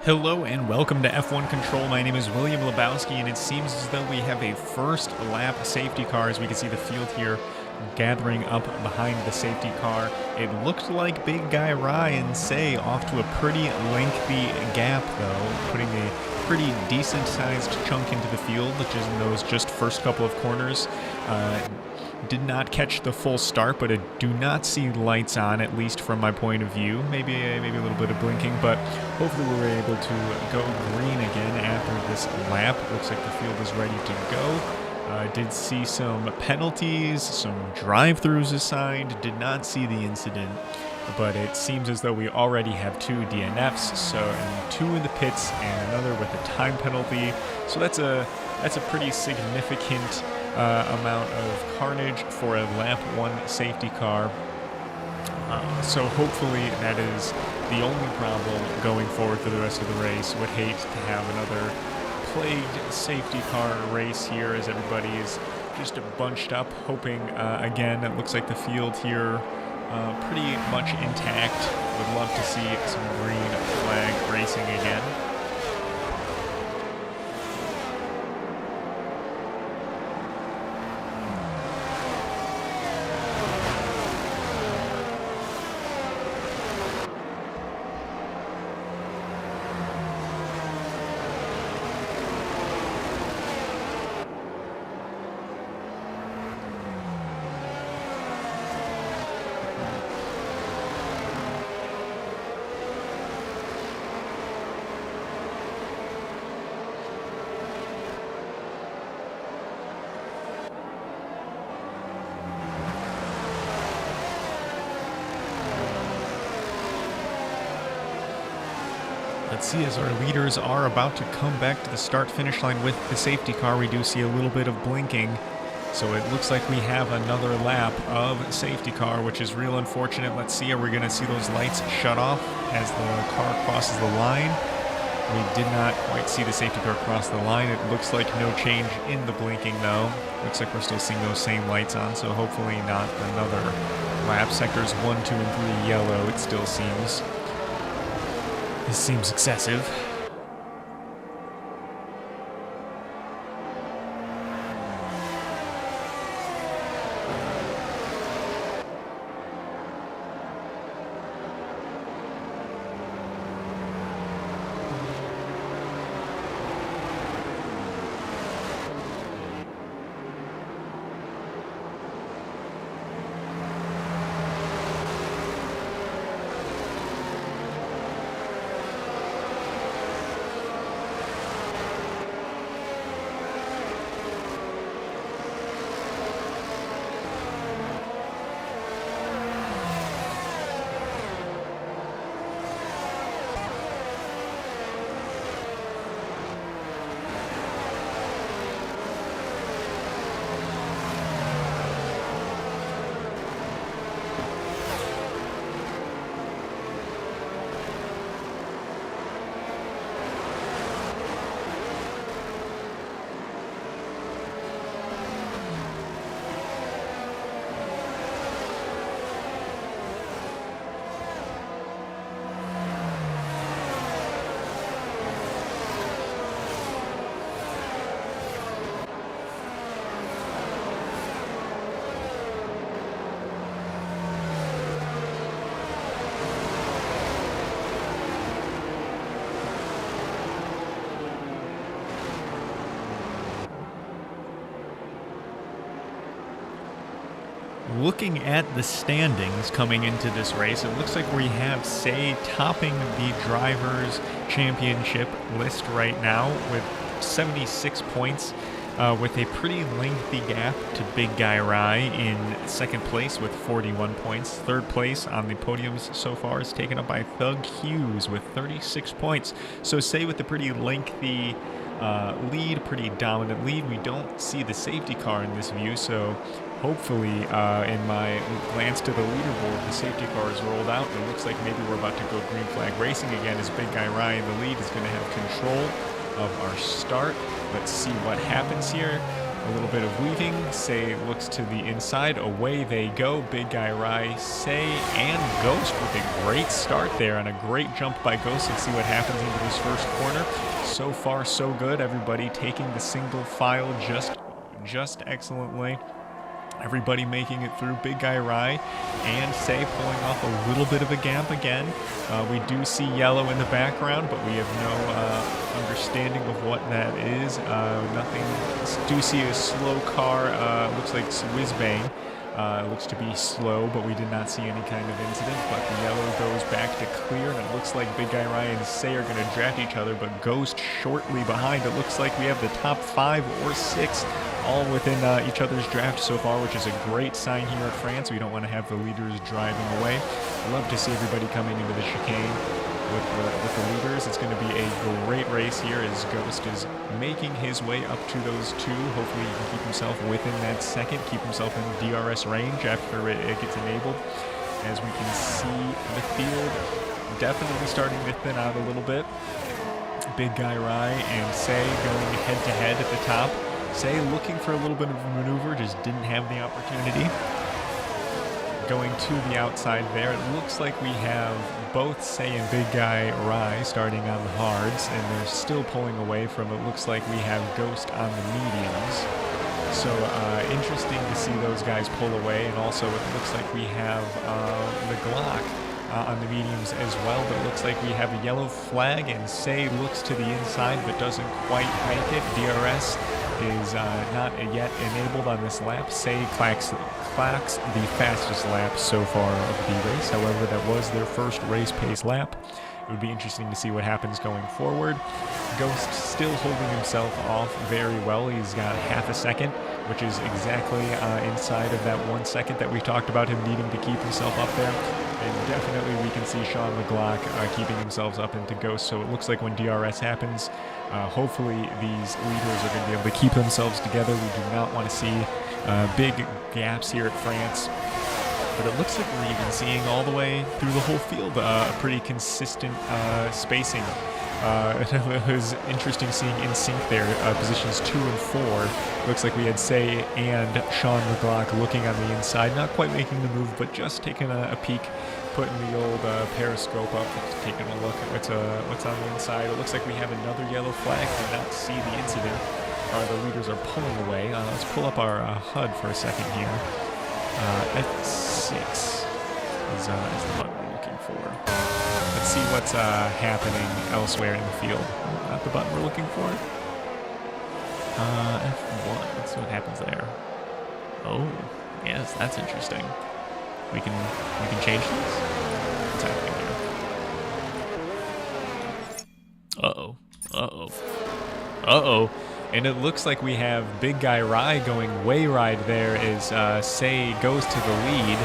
Hello and welcome to F1 Control. My name is William Lebowski, and it seems as though we have a first lap safety car. As we can see the field here gathering up behind the safety car. It looked like Big Guy Ryan Say off to a pretty lengthy gap, though, putting a pretty decent-sized chunk into the field, which is in those just first couple of corners. Did not catch the full start, but I do not see lights on, at least from my point of view. Maybe a little bit of blinking, but hopefully we were able to go green again after this lap. Looks like the field is ready to go. Did see some penalties, some drive-throughs assigned. Did not see the incident, but it seems as though we already have 2 DNFs, so and 2 in the pits and another with a time penalty. So that's a pretty significant amount of carnage for a lap 1 safety car. So hopefully that is the only problem going forward for the rest of the race. Would hate to have another plagued safety car race here as everybody is just bunched up, hoping again. It looks like the field here pretty much intact. Would love to see some green flag racing again. Let's see, as our leaders are about to come back to the start-finish line with the safety car, we do see a little bit of blinking. So it looks like we have another lap of safety car, which is real unfortunate. Let's see, are we going to see those lights shut off as the car crosses the line? We did not quite see the safety car cross the line. It looks like no change in the blinking, though. Looks like we're still seeing those same lights on, so hopefully not another lap. Sectors 1, 2, and 3 yellow, it still seems. This seems excessive. Looking at the standings coming into this race, it looks like we have Say topping the Drivers' Championship list right now with 76 points, with a pretty lengthy gap to Big Guy Rye in second place with 41 points. Third place on the podiums so far is taken up by Thug Hughes with 36 points. So Say with a pretty lengthy lead, pretty dominant lead. We don't see the safety car in this view, so hopefully in my glance to the leaderboard, the safety car is rolled out. It looks like maybe we're about to go green flag racing again as Big Guy Ryan, the lead, is going to have control of our start. Let's see what happens here. A little bit of weaving. Say looks to the inside. Away they go. Big Guy Rai, Say, and Ghost with a great start there and a great jump by Ghost. Let's see what happens into this first corner. So far, so good. Everybody taking the single file just excellently. Everybody making it through. Big Guy Rai and Say pulling off a little bit of a gap again. We do see yellow in the background, but we have no understanding of what that is. Nothing. Do see a slow car. Looks like whiz bang. Looks to be slow, but we did not see any kind of incident. But the yellow goes back to clear, and it looks like Big Guy Rai and Say are going to draft each other, but Ghost shortly behind. It looks like we have the top 5 or 6 all within each other's draft so far, which is a great sign here at France. We don't want to have the leaders driving away. Love to see everybody coming into the chicane with the leaders. It's going to be a great race here as Ghost is making his way up to those 2. Hopefully he can keep himself within that second, keep himself in DRS range after it gets enabled. As we can see the field definitely starting to thin out a little bit. Big Guy Rai and Say going head-to-head at the top. Say looking for a little bit of a maneuver, just didn't have the opportunity. Going to the outside there, it looks like we have both Say and Big Guy Rai starting on the hards, and they're still pulling away from it. Looks like we have Ghost on the mediums. So interesting to see those guys pull away, and also it looks like we have the Glock on the mediums as well, but it looks like we have a yellow flag, and Say looks to the inside but doesn't quite make it. DRS is not yet enabled on this lap. Say clacks the fastest lap so far of the race. However, that was their first race pace lap. It would be interesting to see what happens going forward. Ghost still holding himself off very well. He's got half a second, which is exactly inside of that 1 second that we talked about him needing to keep himself up there. And definitely we can see Sean McGlock keeping themselves up into Ghost. So it looks like when DRS happens, hopefully these leaders are going to be able to keep themselves together. We do not want to see big gaps here at France. But it looks like we're even seeing all the way through the whole field a pretty consistent spacing. It was interesting seeing in sync there, positions 2 and 4. Looks like we had Say and Sean McGlock looking on the inside, not quite making the move, but just taking a peek, putting the old periscope up, taking a look at what's on the inside. It looks like we have another yellow flag. Did not see the incident. The leaders are pulling away. Let's pull up our HUD for a second here. F6 is the button we're looking for. Let's see what's happening elsewhere in the field. Not the button we're looking for. F1. Let's see what happens there. Oh, yes, that's interesting. We can change this. What's happening here? Uh-oh. Uh-oh. Uh-oh. And it looks like we have Big Guy Rai going way right there as Say goes to the lead.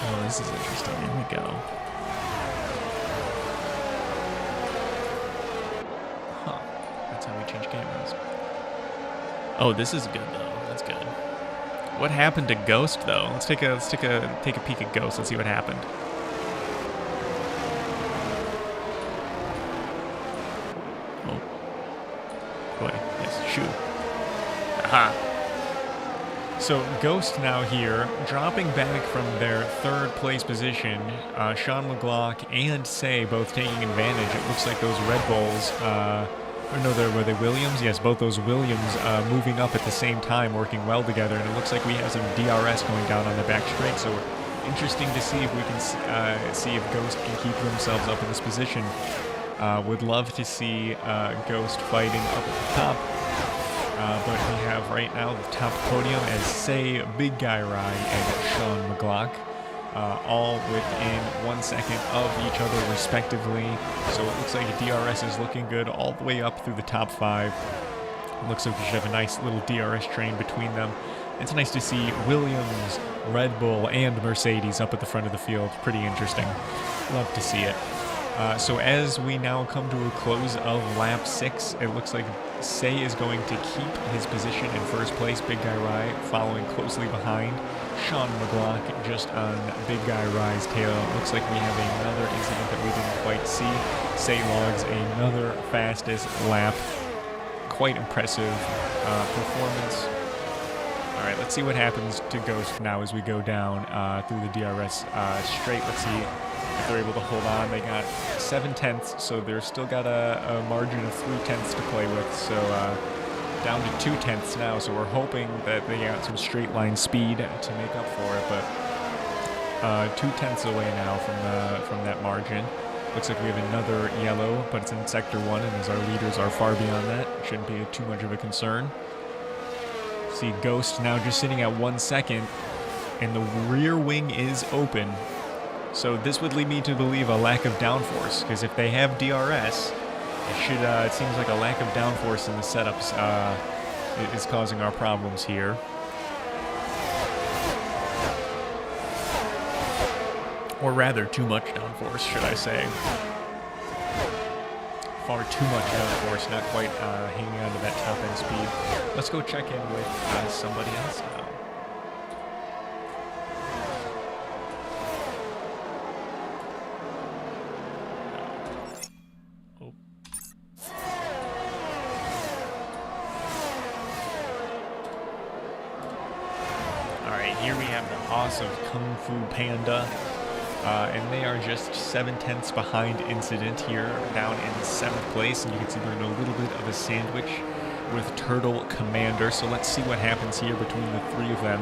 Oh, this is interesting. Here we go. Huh. That's how we change cameras. Oh, this is good though. That's good. What happened to Ghost though? Let's take a peek at Ghost. Let's see what happened. Yes, shoot. Aha. So Ghost now here, dropping back from their 3rd place position. Sean McGlock and Say both taking advantage. It looks like those Red Bulls, were they Williams? Yes, both those Williams moving up at the same time, working well together. And it looks like we have some DRS going down on the back straight. So interesting to see if we can see if Ghost can keep themselves up in this position. Would love to see Ghost fighting up at the top. But we have right now the top podium as Say, Big Guy Rai, and Sean McGlock, all within 1 second of each other respectively. So it looks like DRS is looking good all the way up through the top 5. It looks like we should have a nice little DRS train between them. It's nice to see Williams, Red Bull, and Mercedes up at the front of the field. Pretty interesting. Love to see it. So as we now come to a close of lap 6, it looks like Say is going to keep his position in first place. Big Guy Rai following closely behind. Sean McGlock just on Big Guy Rai's tail. It looks like we have another incident that we didn't quite see. Say logs another fastest lap. quite impressive performance. All right, let's see what happens to Ghost now as we go down through the DRS straight. Let's see if they're able to hold on. They got 7/10, so they're still got a margin of 3/10 to play with. So down to 2/10 now. So we're hoping that they got some straight line speed to make up for it. But 2/10 away now from that margin. Looks like we have another yellow, but it's in Sector 1, and as our leaders are far beyond that, it shouldn't be too much of a concern. See Ghost now just sitting at 1 second, and the rear wing is open. So this would lead me to believe a lack of downforce, because if they have DRS, it seems like a lack of downforce in the setups is causing our problems here. Or rather, too much downforce, should I say. Far too much downforce, not quite hanging on to that top end speed. Let's go check in with somebody else now. Oh. Alright, here we have the Haas of Kung Fu Panda. And they are just 7/10 behind Incident here, down in 7th place. And you can see they're in a little bit of a sandwich with Turtle Commander. So let's see what happens here between the three of them.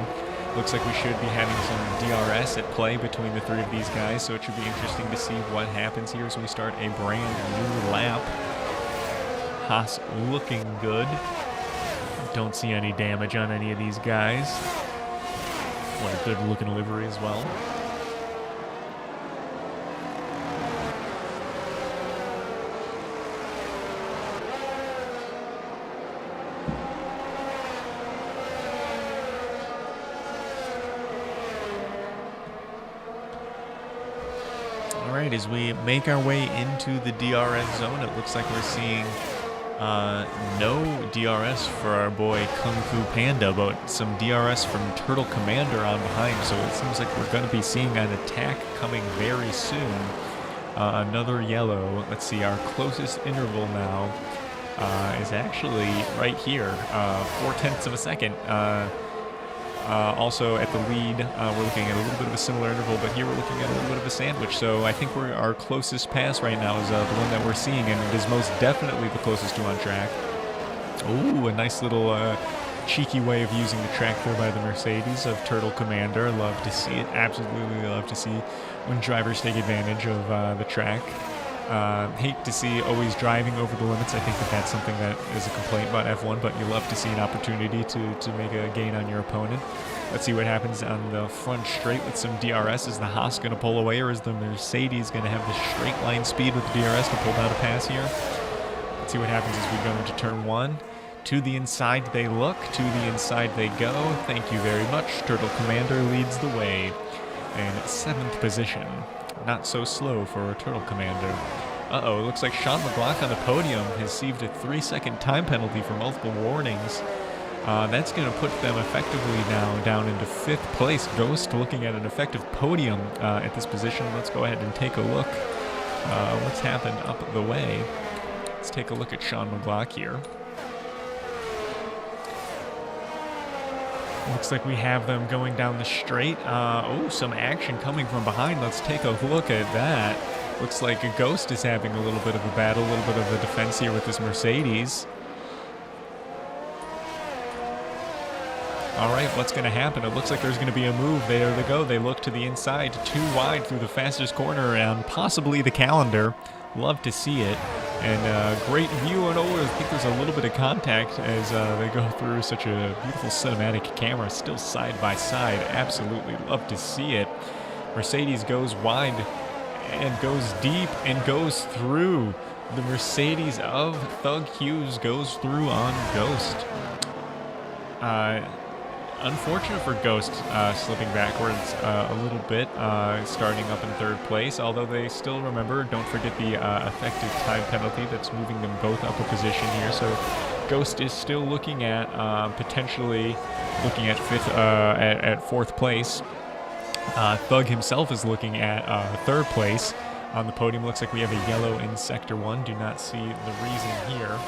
Looks like we should be having some DRS at play between the three of these guys. So it should be interesting to see what happens here as we start a brand new lap. Haas looking good. Don't see any damage on any of these guys. What a good looking livery as well. Alright, as we make our way into the DRS zone, it looks like we're seeing no DRS for our boy Kung Fu Panda, but some DRS from Turtle Commander on behind, so it seems like we're going to be seeing an attack coming very soon. Another yellow. Let's see, our closest interval now is actually right here, 4/10 of a second. Also at the lead, we're looking at a little bit of a similar interval, but here we're looking at a little bit of a sandwich. So I think our closest pass right now is the one that we're seeing, and it is most definitely the closest to on track. Ooh, a nice little cheeky way of using the track there by the Mercedes of Turtle Commander. Love to see it. Absolutely love to see when drivers take advantage of the track. Hate to see always driving over the limits. I think that's something that is a complaint about F1, but you love to see an opportunity to make a gain on your opponent. Let's see what happens on the front straight with some DRS. Is the Haas going to pull away, or is the Mercedes going to have the straight line speed with the DRS to pull down a pass here? Let's see what happens as we go into turn 1. To the inside they look, to the inside they go. Thank you very much. Turtle Commander leads the way in 7th position. Not so slow for a Turtle Commander. Uh-oh, it looks like Sean McLaughlin on the podium has received a 3-second time penalty for multiple warnings. That's going to put them effectively now down into 5th place. Ghost looking at an effective podium at this position. Let's go ahead and take a look. What's happened up the way? Let's take a look at Sean McLaughlin here. Looks like we have them going down the straight. Oh, some action coming from behind. Let's take a look at that. Looks like a Ghost is having a little bit of a battle, a little bit of a defense here with this Mercedes. All right, what's going to happen? It looks like there's going to be a move. There they go. They look to the inside, too wide through the fastest corner around, possibly the calendar. Love to see it. And great view, and I think there's a little bit of contact as they go through such a beautiful cinematic camera, still side by side. Absolutely love to see it. Mercedes goes wide and goes deep and goes through. The Mercedes of Thug Hughes goes through on Ghost. Unfortunate for Ghost slipping backwards a little bit, starting up in 3rd place, although they still remember, don't forget the effective time penalty that's moving them both up a position here. So Ghost is still looking at potentially looking at 4th place. Thug himself is looking at 3rd place on the podium. Looks like we have a yellow in Sector 1. Do not see the reason here.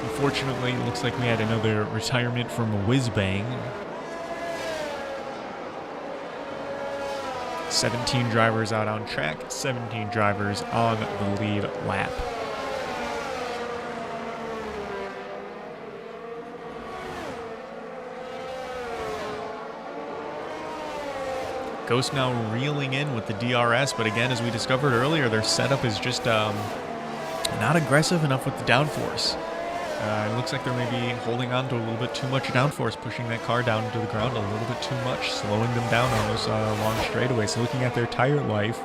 Unfortunately, it looks like we had another retirement from a whiz-bang. 17 drivers out on track, 17 drivers on the lead lap. Ghost now reeling in with the DRS, but again, as we discovered earlier, their setup is just not aggressive enough with the downforce. It looks like they're maybe holding on to a little bit too much downforce, pushing that car down into the ground a little bit too much, slowing them down on those long straightaways. So looking at their tire life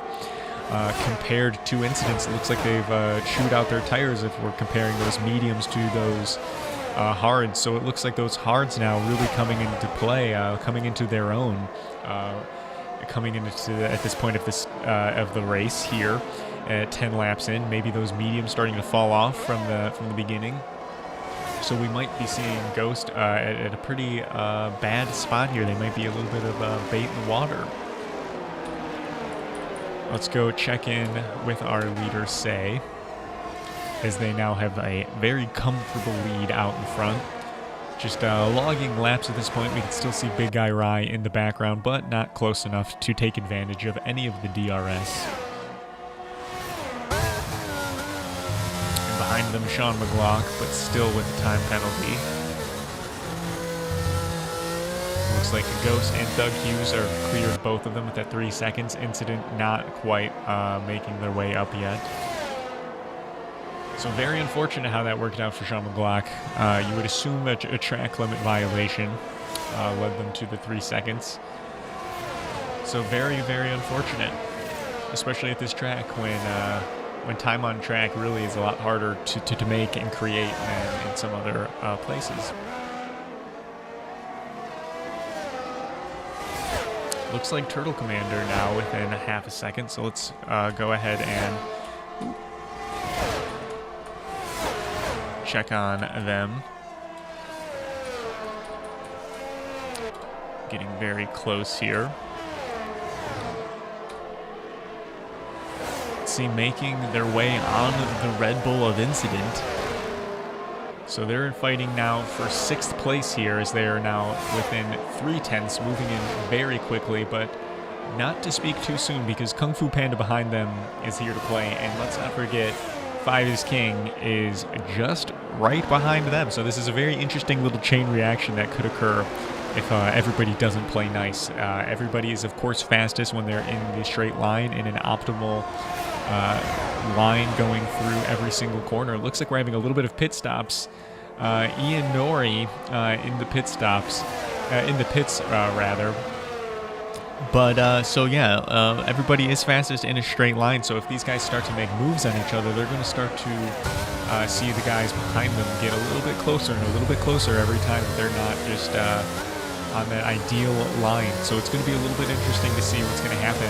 compared to incidents, it looks like they've chewed out their tires if we're comparing those mediums to those hards. So it looks like those hards now really coming into play, coming into their own, coming into at this point of the race here. At 10 laps in, maybe those mediums starting to fall off from the beginning. So we might be seeing Ghost at a pretty bad spot here. They might be a little bit of bait in the water. Let's go check in with our leader, Say, as they now have a very comfortable lead out in front. Just logging laps at this point. We can still see Big Guy Rye in the background, but not close enough to take advantage of any of the DRS. Behind them, Sean McLaugh, but still with the time penalty. Looks like Ghost and Doug Hughes are cleared, both of them, with that 3 seconds. Incident not quite making their way up yet. So very unfortunate how that worked out for Sean McLaugh. You would assume that a track limit violation led them to the 3 seconds. So very, very unfortunate, especially at this track when time on track really is a lot harder to make and create than in some other places. Looks like Turtle Commander now within a half a second, so let's go ahead and check on them. Getting very close here. See, making their way on the Red Bull of Incident. So they're fighting now for 6th place here, as they are now within 3/10, moving in very quickly, but not to speak too soon, because Kung Fu Panda behind them is here to play, and let's not forget, 5 is King is just right behind them. So this is a very interesting little chain reaction that could occur if everybody doesn't play nice. Everybody is, of course, fastest when they're in the straight line, in an optimal line going through every single corner. It looks like we're having a little bit of pit stops. Ian Nori in the pits rather. But so yeah, everybody is fastest in a straight line. So if these guys start to make moves on each other, they're going to start to see the guys behind them get a little bit closer and a little bit closer every time that they're not just on that ideal line. So it's going to be a little bit interesting to see what's going to happen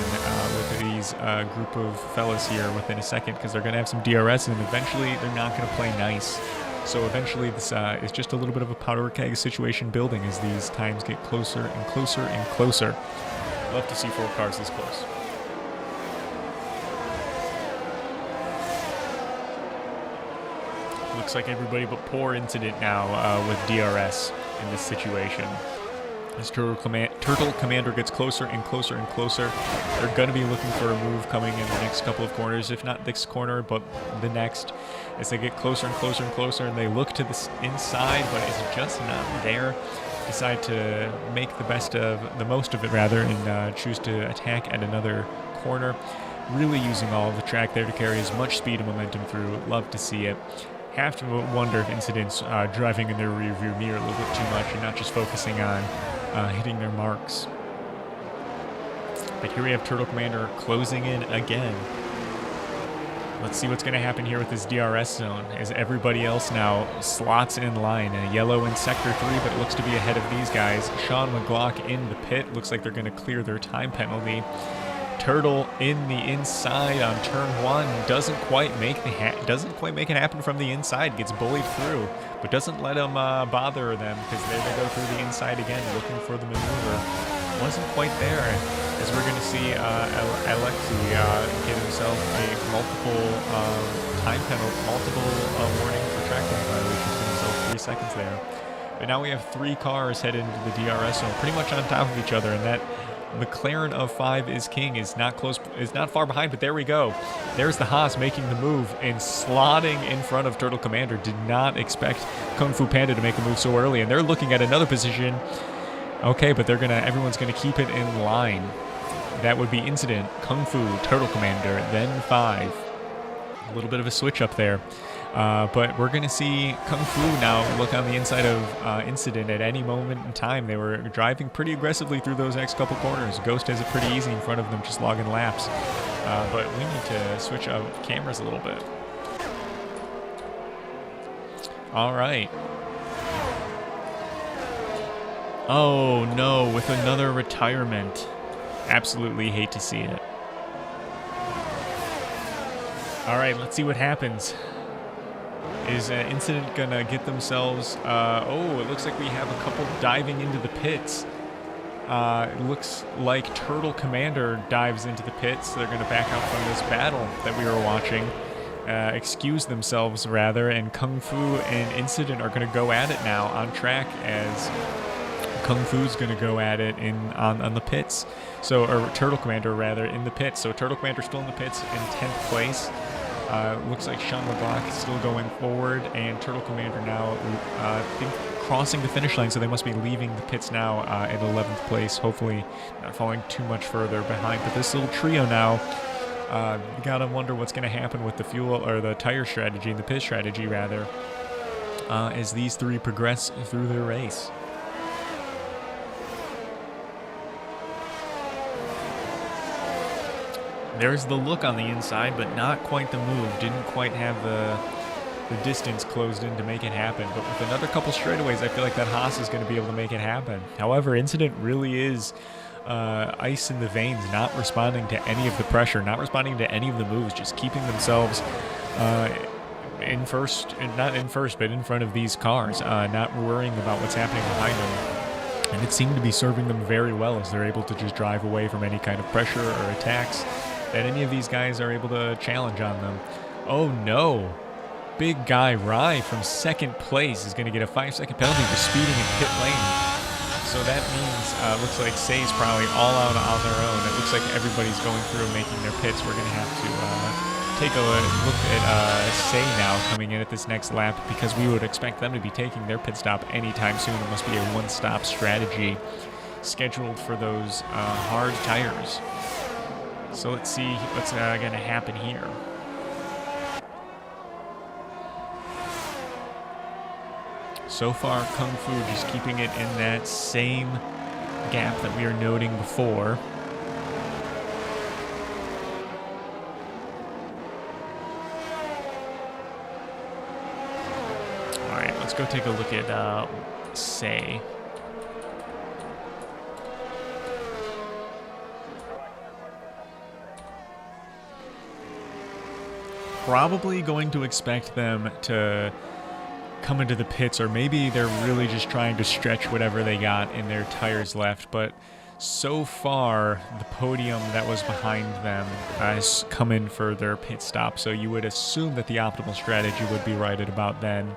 with these group of fellas here within a second, because they're going to have some DRS, and eventually they're not going to play nice. So eventually this is just a little bit of a powder keg situation building as these times get closer and closer and closer. Love to see 4 cars this close. Looks like everybody but poor Incident now with DRS in this situation. As Turtle Commander gets closer and closer and closer, they're going to be looking for a move coming in the next couple of corners, if not this corner, but the next, as they get closer and closer and closer, and they look to the inside, but it's just not there. Decide to make the most of it rather, and choose to attack at another corner, really using all of the track there to carry as much speed and momentum through. Love to see it. Have to wonder if Incident's driving in their rearview mirror a little bit too much and not just focusing on hitting their marks. But here we have Turtle Commander closing in again. Let's see what's going to happen here with this DRS zone, as everybody else now slots in line. Yellow in Sector 3, but it looks to be ahead of these guys. Sean McLaugh in the pit. Looks like they're going to clear their time penalty. Turtle in the inside on turn 1. Doesn't quite make it happen from the inside. Gets bullied through, but doesn't let them bother them, because there they go through the inside again, looking for the maneuver. Wasn't quite there, as we're going to see Alexi get himself a multiple time penalty, multiple warning for track limit violations in this 3 seconds there. But now we have 3 cars headed into the DRS zone, pretty much on top of each other, and that McLaren of 5 is king is not far behind, but there we go. There's the Haas making the move and slotting in front of Turtle Commander. Did not expect Kung Fu Panda to make a move so early, and they're looking at another position. Okay, but everyone's gonna keep it in line. That would be Incident, Kung Fu, Turtle Commander, then 5. A little bit of a switch up there. But we're going to see Kung Fu now look on the inside of Incident at any moment in time. They were driving pretty aggressively through those next couple corners. Ghost has it pretty easy in front of them, just logging laps. But we need to switch out cameras a little bit. All right. Oh, no, with another retirement. Absolutely hate to see it. All right, let's see what happens. Is Incident gonna get themselves... oh, it looks like we have a couple diving into the pits. It looks like Turtle Commander dives into the pits. They're gonna back out from this battle that we were watching. Excuse themselves, rather, and Kung Fu and Incident are gonna go at it now on track as... Kung Fu's going to go at it on the pits. So, or Turtle Commander, rather, in the pits. So Turtle Commander still in the pits in 10th place. Looks like Sean LeBlanc is still going forward, and Turtle Commander now crossing the finish line, so they must be leaving the pits now at 11th place, hopefully not falling too much further behind. But this little trio now, you gotta wonder what's going to happen with the fuel, or the tire strategy, the pit strategy, rather, as these 3 progress through their race. There's the look on the inside, but not quite the move. Didn't quite have the distance closed in to make it happen. But with another couple straightaways, I feel like that Haas is going to be able to make it happen. However, Incident really is ice in the veins, not responding to any of the pressure, not responding to any of the moves, just keeping themselves in first, not in first, but in front of these cars, not worrying about what's happening behind them. And it seemed to be serving them very well as they're able to just drive away from any kind of pressure or attacks that any of these guys are able to challenge on them. Oh no! Big guy Rye from 2nd place is going to get a 5-second penalty for speeding in pit lane. So that means, looks like Say's probably all out on their own. It looks like everybody's going through and making their pits. We're going to have to take a look at Say now coming in at this next lap, because we would expect them to be taking their pit stop anytime soon. It must be a one-stop strategy scheduled for those hard tires. So let's see what's going to happen here. So far, Kung Fu just keeping it in that same gap that we were noting before. All right, let's go take a look at Say. Probably going to expect them to come into the pits, or maybe they're really just trying to stretch whatever they got in their tires left. But so far, the podium that was behind them has come in for their pit stop, so you would assume that the optimal strategy would be right at about then.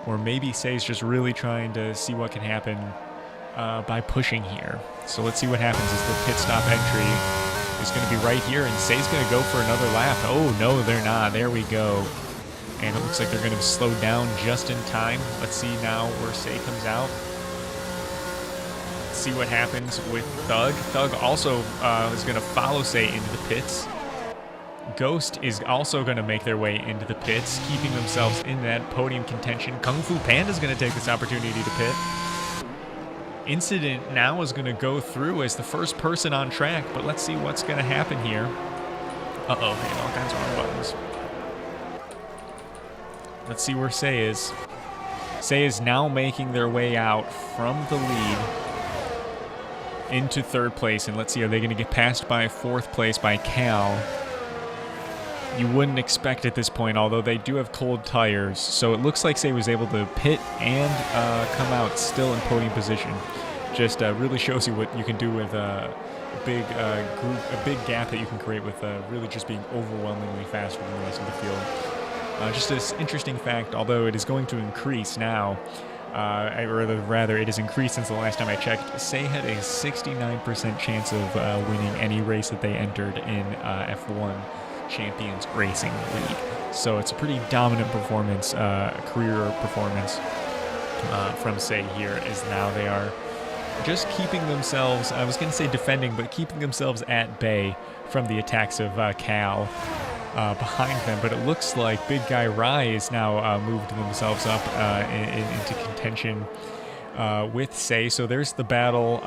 Or maybe Say's just really trying to see what can happen by pushing here. So let's see what happens as the pit stop entry is going to be right here, and Say's going to go for another lap. Oh, no, they're not. There we go. And it looks like they're going to slow down just in time. Let's see now where Say comes out. Let's see what happens with Thug. Thug also is going to follow Say into the pits. Ghost is also going to make their way into the pits, keeping themselves in that podium contention. Kung Fu Panda is going to take this opportunity to pit. Incident now is going to go through as the first person on track, but let's see what's going to happen here. Uh-oh, hitting all kinds of wrong buttons. Let's see where Say is. Say is now making their way out from the lead into 3rd place, and let's see, are they going to get passed by 4th place by Cal? You wouldn't expect at this point, although they do have cold tires. So it looks like Say was able to pit and come out still in podium position. Just really shows you what you can do with a big group, a big gap that you can create with really just being overwhelmingly faster than the rest of the field. Just this interesting fact, although it is going to increase now, or rather it has increased since the last time I checked, Say had a 69% chance of winning any race that they entered in F1 Champions Racing League. So it's a pretty dominant performance, career performance from Say here, as now they are just keeping themselves, I was going to say defending, but keeping themselves at bay from the attacks of Cal behind them. But it looks like Big Guy Rye is now moved themselves up into contention with Say. So there's the battle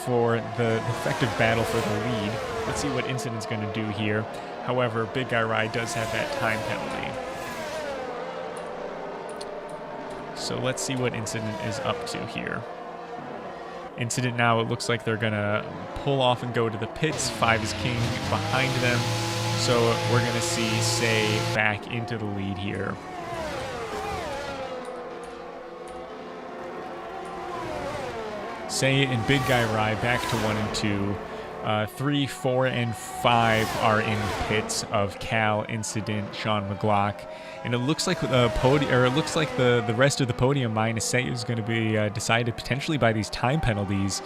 for the effective battle for the lead. Let's see what Incident's going to do here. However, Big Guy Rye does have that time penalty. So let's see what Incident is up to here. Incident now, it looks like they're going to pull off and go to the pits. 5 is King behind them. So we're going to see Say back into the lead here. Say and Big Guy Rye back to 1 and 2. 3, 4, and 5 are in pits of Cal, Incident, Sean McGlock, and it looks like the podium, or it looks like the rest of the podium minus Say is going to be decided potentially by these time penalties.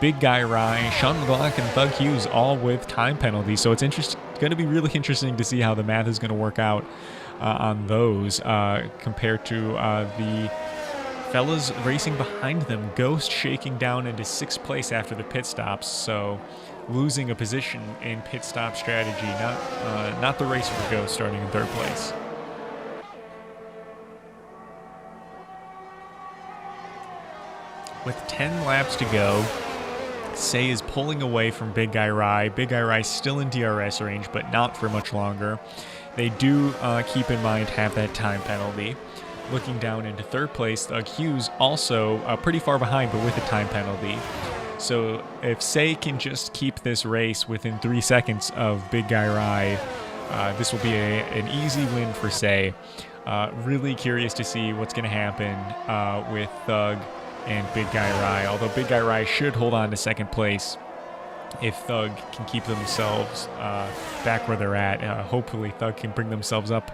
Big Guy Rye, Sean McGlock, and Thug Hughes all with time penalties. So it's going to be really interesting to see how the math is going to work out on those compared to the fellas racing behind them. Ghost shaking down into 6th place after the pit stops, so losing a position in pit stop strategy. Not the race for Ghost, starting in 3rd place. With 10 laps to go, Say is pulling away from Big Guy Rye. Big Guy Rye still in DRS range, but not for much longer. They do, keep in mind, have that time penalty. Looking down into 3rd place, Thug Hughes also pretty far behind, but with a time penalty. So if Say can just keep this race within 3 seconds of Big Guy Rye, this will be an easy win for Say. Really curious to see what's going to happen with Thug and Big Guy Rye, although Big Guy Rye should hold on to 2nd place if Thug can keep themselves back where they're at. Hopefully Thug can bring themselves up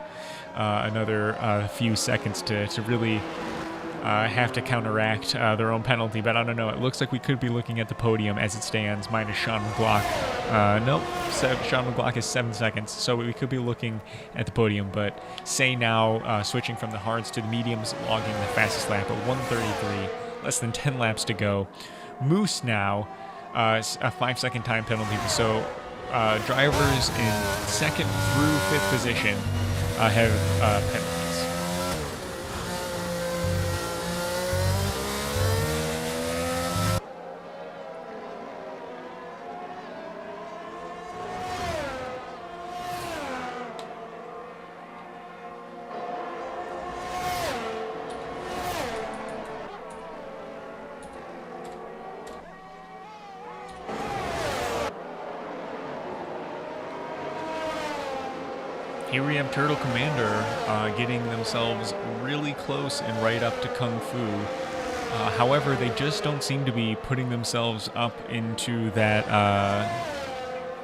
another few seconds to really have to counteract their own penalty. But I don't know, it looks like we could be looking at the podium as it stands, minus Sean McGlock. Nope, Sean McGlock is 7 seconds, so we could be looking at the podium. But Say now switching from the hards to the mediums, logging the fastest lap at 1:33. Less than 10 laps to go. Moose now, a 5-second time penalty. So drivers in 2nd through 5th position have penalties. Here we have Turtle Commander getting themselves really close and right up to Kung Fu. However, they just don't seem to be putting themselves up into that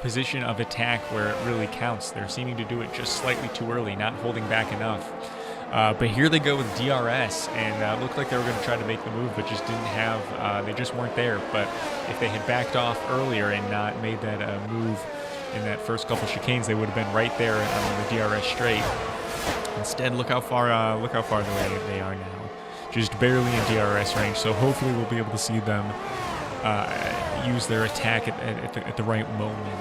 position of attack where it really counts. They're seeming to do it just slightly too early, not holding back enough. But here they go with DRS, and it looked like they were going to try to make the move, but just didn't have, they just weren't there. But if they had backed off earlier and not made that move in that first couple chicanes, they would have been right there on the DRS straight. Instead, look how far they are now, just barely in DRS range. So hopefully we'll be able to see them use their attack at the right moment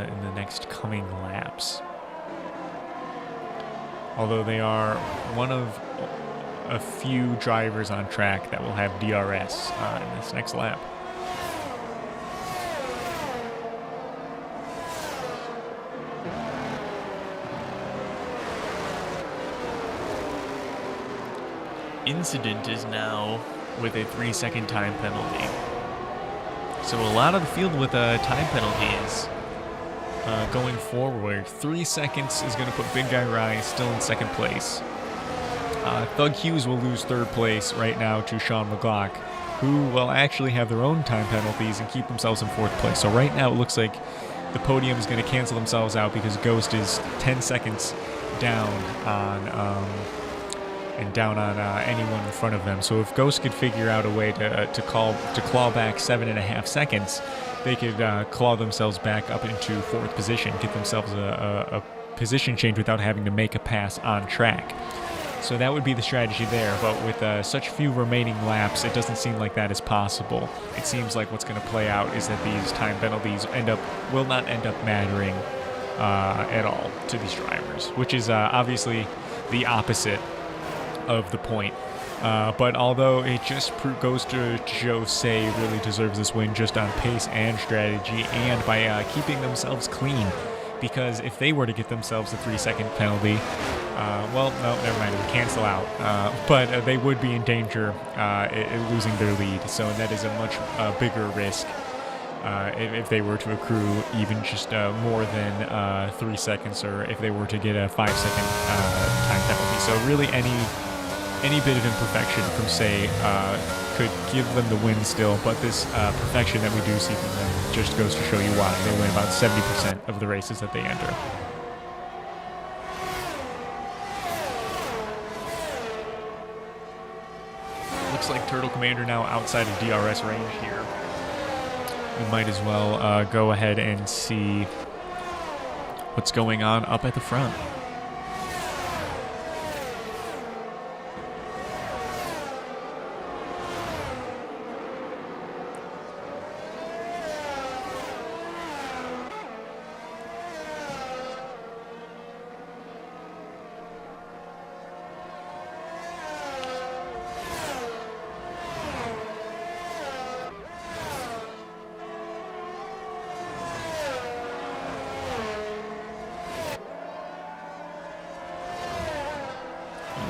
in the next coming laps. Although they are one of a few drivers on track that will have DRS in this next lap. Incident is now with a 3-second time penalty. So a lot of the field with time penalties going forward. 3 seconds is going to put Big Guy Rye still in 2nd place. Thug Hughes will lose 3rd place right now to Sean McGlock, who will actually have their own time penalties and keep themselves in 4th place. So right now it looks like the podium is going to cancel themselves out because Ghost is 10 seconds down on anyone in front of them. So if Ghost could figure out a way to claw back 7.5 seconds, they could claw themselves back up into 4th position, get themselves a position change without having to make a pass on track. So that would be the strategy there, but with such few remaining laps, it doesn't seem like that is possible. It seems like what's going to play out is that these time penalties will not end up mattering at all to these drivers, which is obviously the opposite of the point. But although it just goes to show Say really deserves this win just on pace and strategy and by keeping themselves clean. Because if they were to get themselves a 3-second penalty, well, no, never mind, it would cancel out. But they would be in danger losing their lead. So that is a much bigger risk if they were to accrue even just more than 3 seconds, or if they were to get a 5-second time penalty. So really any bit of imperfection from Say could give them the win still, but this perfection that we do see from them just goes to show you why. They win about 70% of the races that they enter. Looks like Turtle Commander now outside of DRS range here. We might as well go ahead and see what's going on up at the front.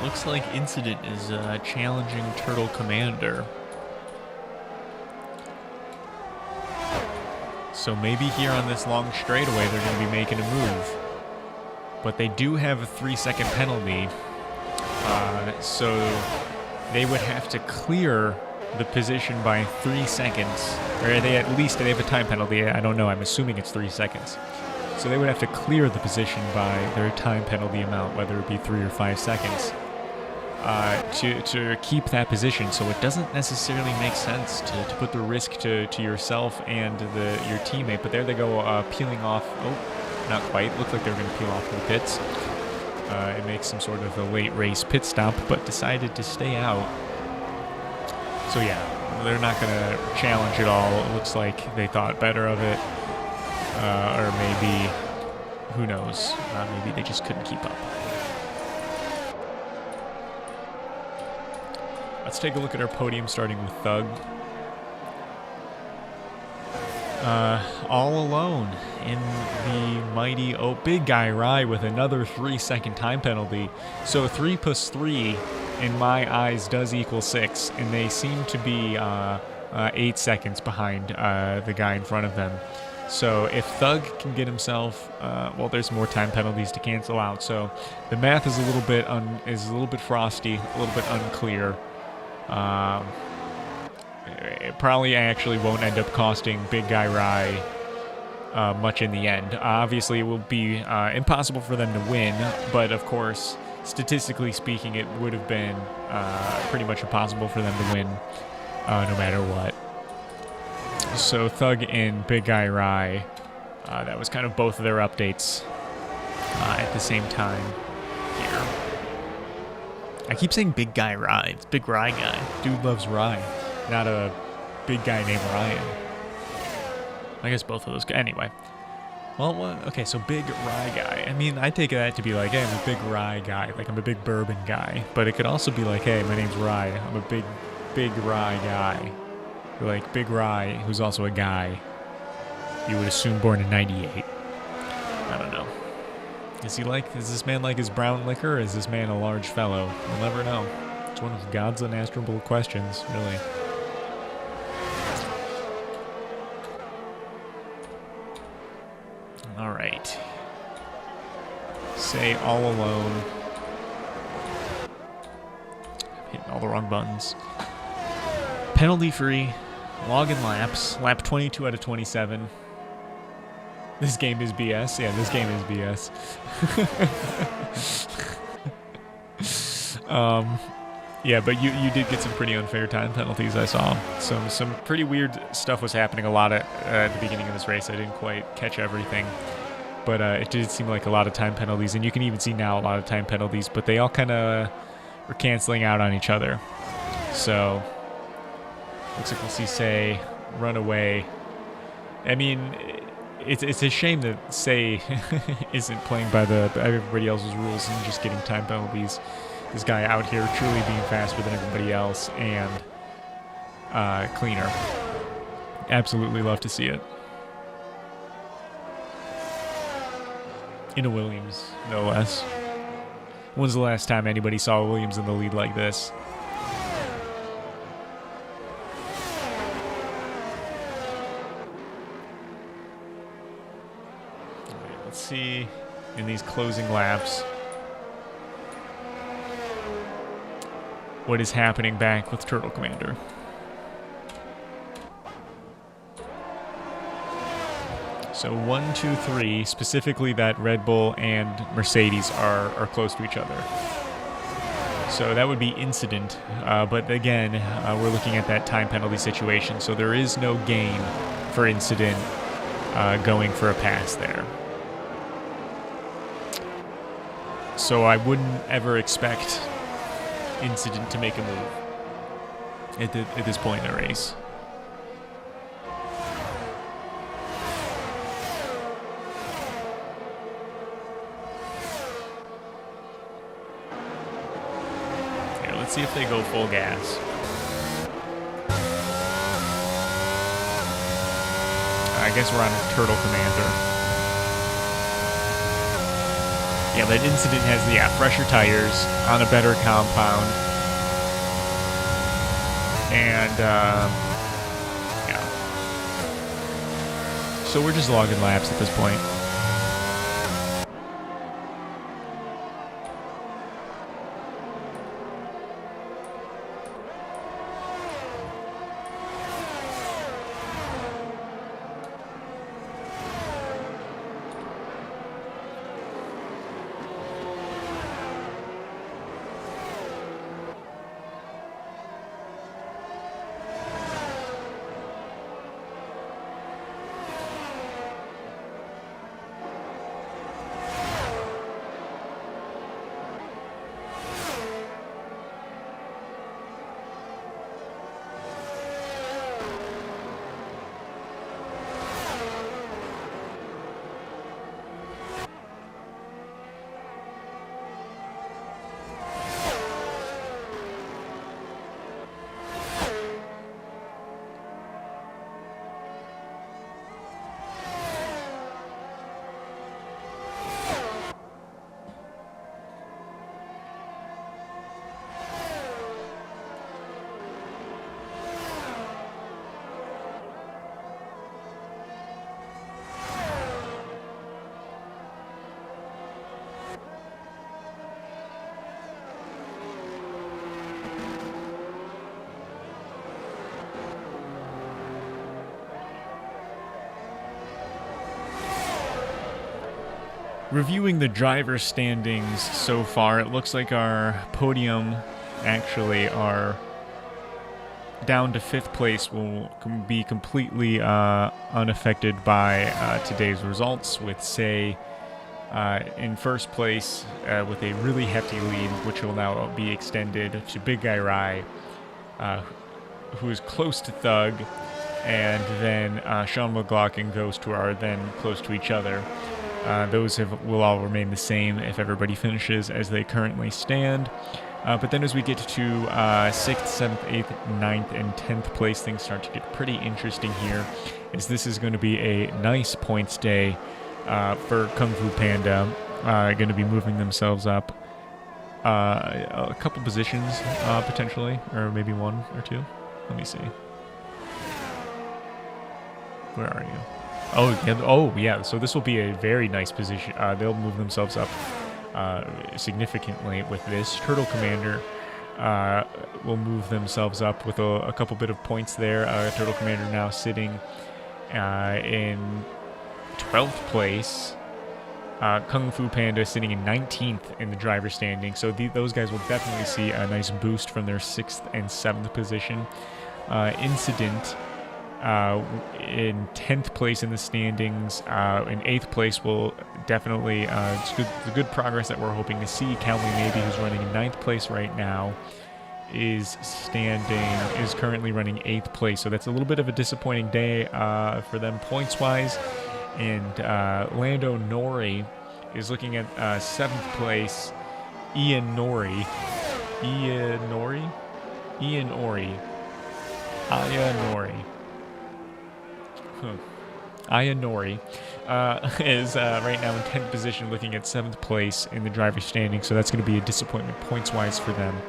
Looks like Incident is challenging Turtle Commander. So maybe here on this long straightaway they're going to be making a move. But they do have a 3-second penalty. So they would have to clear the position by 3 seconds. Or they have a time penalty. I don't know. I'm assuming it's 3 seconds. So they would have to clear the position by their time penalty amount, whether it be 3 or 5 seconds. To keep that position, so it doesn't necessarily make sense to put the risk to yourself and your teammate. But there they go, peeling off. Oh, not quite. Looked like they were going to peel off to the pits. It makes some sort of a late race pit stop, but decided to stay out. So yeah, they're not going to challenge at all. It looks like they thought better of it, or maybe, who knows? Maybe they just couldn't keep up. Let's take a look at our podium, starting with Thug. All alone in the mighty Big Guy Rye with another 3-second time penalty. So 3 plus 3 in my eyes does equal 6, and they seem to be 8 seconds behind the guy in front of them. So if Thug can get himself, well, there's more time penalties to cancel out. So the math is a little bit frosty, a little bit unclear. It probably actually won't end up costing Big Guy Rye much in the end. Obviously, it will be impossible for them to win, but of course, statistically speaking, it would have been pretty much impossible for them to win no matter what. So Thug and Big Guy Rye, that was kind of both of their updates at the same time here. I keep saying Big Guy Rye. It's Big Rye Guy. Dude loves rye. Not a big guy named Ryan. I guess both of those guys. Anyway. Well, okay, so Big Rye Guy. I mean, I take that to be like, hey, I'm a big rye guy. Like, I'm a big bourbon guy. But it could also be like, hey, my name's Rye. I'm a big rye guy. You're like, Big Rye, who's also a guy. You would assume born in 98. I don't know. Is this man like his brown liquor, or is this man a large fellow? We'll never know. It's one of God's unanswerable questions, really. All right. Say all alone. I'm hitting all the wrong buttons. Penalty free. Login laps. Lap 22 out of 27. This game is BS. Yeah, this game is BS. Yeah, but you did get some pretty unfair time penalties, I saw. Some pretty weird stuff was happening a lot at the beginning of this race. I didn't quite catch everything. But it did seem like a lot of time penalties, and you can even see now a lot of time penalties, but they all kind of are canceling out on each other. So, looks like we'll see Say run away. I mean, it's a shame that Say isn't playing by everybody else's rules and just getting time penalties. This guy out here truly being faster than everybody else and cleaner. Absolutely love to see it. In a Williams, no less. When's the last time anybody saw Williams in the lead like this? All right, let's see in these closing laps what is happening back with Turtle Commander. So 1, 2, 3, specifically that Red Bull and Mercedes are close to each other. So that would be incident, but again, we're looking at that time penalty situation, so there is no gain for incident going for a pass there. So I wouldn't ever expect incident to make a move at this point in the race. Let's see if they go full gas. I guess we're on Turtle Commander. Yeah, that incident has fresher tires on a better compound. And, yeah. So we're just logging laps at this point. Reviewing the driver standings so far, it looks like our podium actually are down to 5th place will be completely unaffected by today's results, with Say in 1st place with a really hefty lead, which will now be extended to Big Guy Rye, who is close to Thug, and then Sean McLaughlin Ghost, who are then close to each other. Those will all remain the same if everybody finishes as they currently stand. But then as we get to 6th, 7th, 8th, 9th, and 10th place, things start to get pretty interesting here, as this is going to be a nice points day for Kung Fu Panda. Going to be moving themselves up a couple positions, potentially, or maybe 1 or 2. Let me see. Where are you? Oh, yeah. So this will be a very nice position. They'll move themselves up significantly with this. Turtle Commander will move themselves up with a couple bit of points there. Turtle Commander now sitting in 12th place. Kung Fu Panda sitting in 19th in the driver standing. So those guys will definitely see a nice boost from their 6th and 7th position. Incident in 10th place in the standings. In 8th place will definitely, it's good progress that we're hoping to see. Calvin Maybe, who's running in 9th place right now, is currently running 8th place. So that's a little bit of a disappointing day for them points-wise. And Lando Nori is looking at 7th place. Ian Ori. Aya Nori is right now in 10th position, looking at 7th place in the driver's standing. So that's going to be a disappointment points-wise for them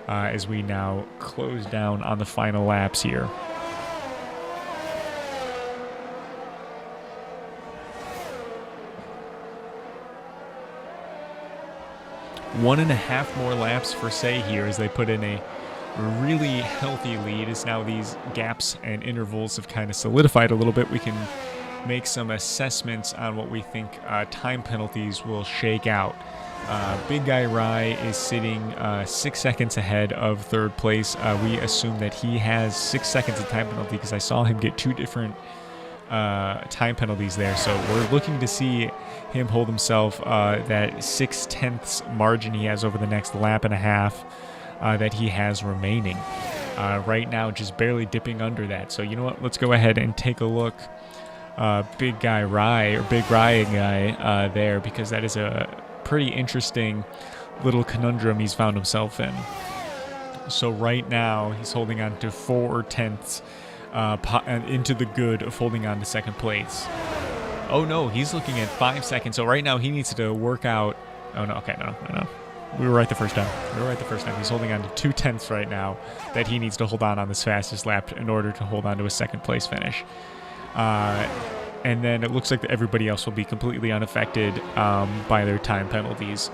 as we now close down on the final laps here. 1.5 more laps for Say here as they put in a really healthy lead. As now these gaps and intervals have kind of solidified a little bit, we can make some assessments on what we think time penalties will shake out. Big Guy Rye is sitting 6 seconds ahead of 3rd place. We assume that he has 6 seconds of time penalty because I saw him get 2 different time penalties there. So we're looking to see him hold himself that 6/10 margin he has over the next lap and a half that he has remaining. Right now, just barely dipping under that. So you know what? Let's go ahead and take a look. Big Guy Rye, or Big Ryan Guy there, because that is a pretty interesting little conundrum he's found himself in. So right now, he's holding on to 4/10 into the good of holding on to 2nd place. Oh no, he's looking at 5 seconds. So right now he needs to work out. Oh no, okay, no. We were right the first time. He's holding on to 2/10 right now that he needs to hold on this fastest lap in order to hold on to a 2nd place finish. And then it looks like everybody else will be completely unaffected by their time penalties.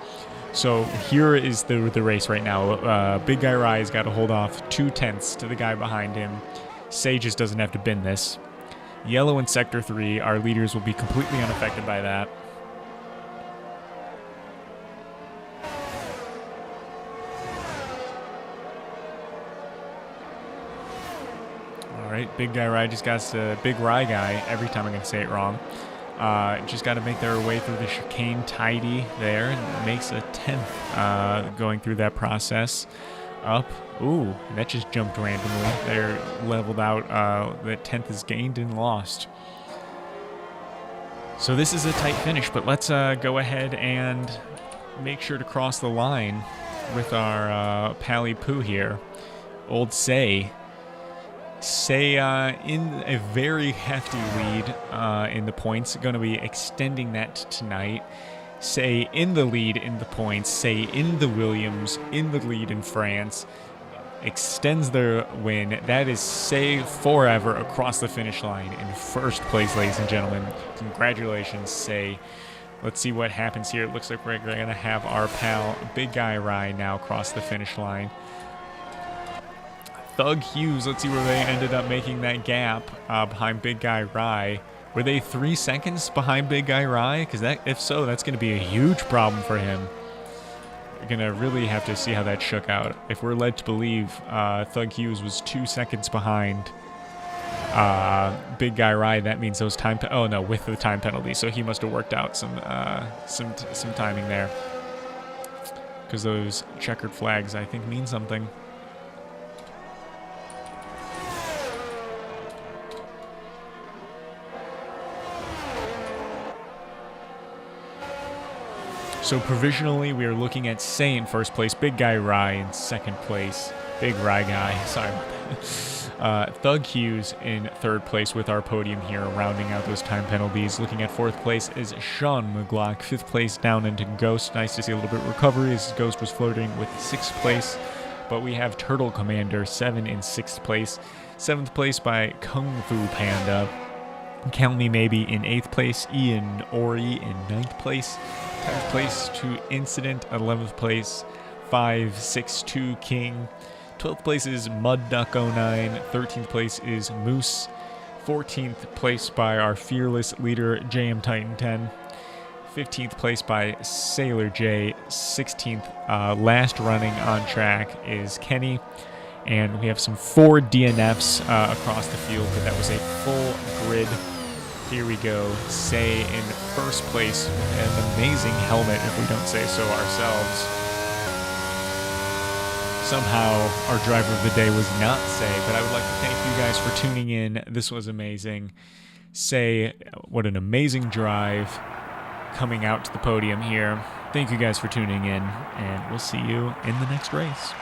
So here is the race right now. Big Guy Rye's got to hold off 2/10 to the guy behind him. Say just doesn't have to bin this. Yellow in Sector 3, our leaders will be completely unaffected by that. All right, Big Guy Rye just got to Big Rye Guy. Every time I'm going to say it wrong. Just got to make their way through the chicane tidy there, and makes a 10th going through that process. Up. Ooh, that just jumped randomly. They're leveled out. That 10th is gained and lost. So this is a tight finish, but let's go ahead and make sure to cross the line with our Pally Poo here. Old Say. Say in a very hefty lead in the points. Going to be extending that tonight. Say in the lead in the points. Say in the Williams, in the lead in France. Extends their win. That is Say forever across the finish line in 1st place, ladies and gentlemen. Congratulations, Say. Let's see what happens here. It looks like we're going to have our pal Big Guy Rye now cross the finish line. Thug Hughes, let's see where they ended up making that gap behind Big Guy Rye. Were they 3 seconds behind Big Guy Rye? Because if so, that's going to be a huge problem for him. We're going to really have to see how that shook out. If we're led to believe Thug Hughes was 2 seconds behind Big Guy Rye, that means those time... Oh, no, with the time penalty. So he must have worked out some timing there. Because those checkered flags, I think, mean something. So provisionally, we are looking at Say in 1st place, Big Guy Rye in 2nd place, Big Rye Guy, sorry about that. Thug Hughes in 3rd place with our podium here, rounding out those time penalties. Looking at 4th place is Sean McGlock, 5th place down into Ghost. Nice to see a little bit of recovery as Ghost was floating with 6th place. But we have Turtle Commander, 7 in 6th place. 7th place by Kung Fu Panda. Count Me Maybe in 8th place. Ian Ori in 9th place. 10th place to Incident. 11th place 562 King. 12th place is Mud Duck 09. 13th place is Moose. 14th place by our fearless leader, JM Titan 10. 15th place by Sailor J. 16th last running on track is Kenny. And we have some 4 DNFs across the field, but that was a full grid. Here we go. Say in first place, an amazing helmet, if we don't say so ourselves. Somehow, our driver of the day was not Say, but I would like to thank you guys for tuning in. This was amazing. Say, what an amazing drive coming out to the podium here. Thank you guys for tuning in, and we'll see you in the next race.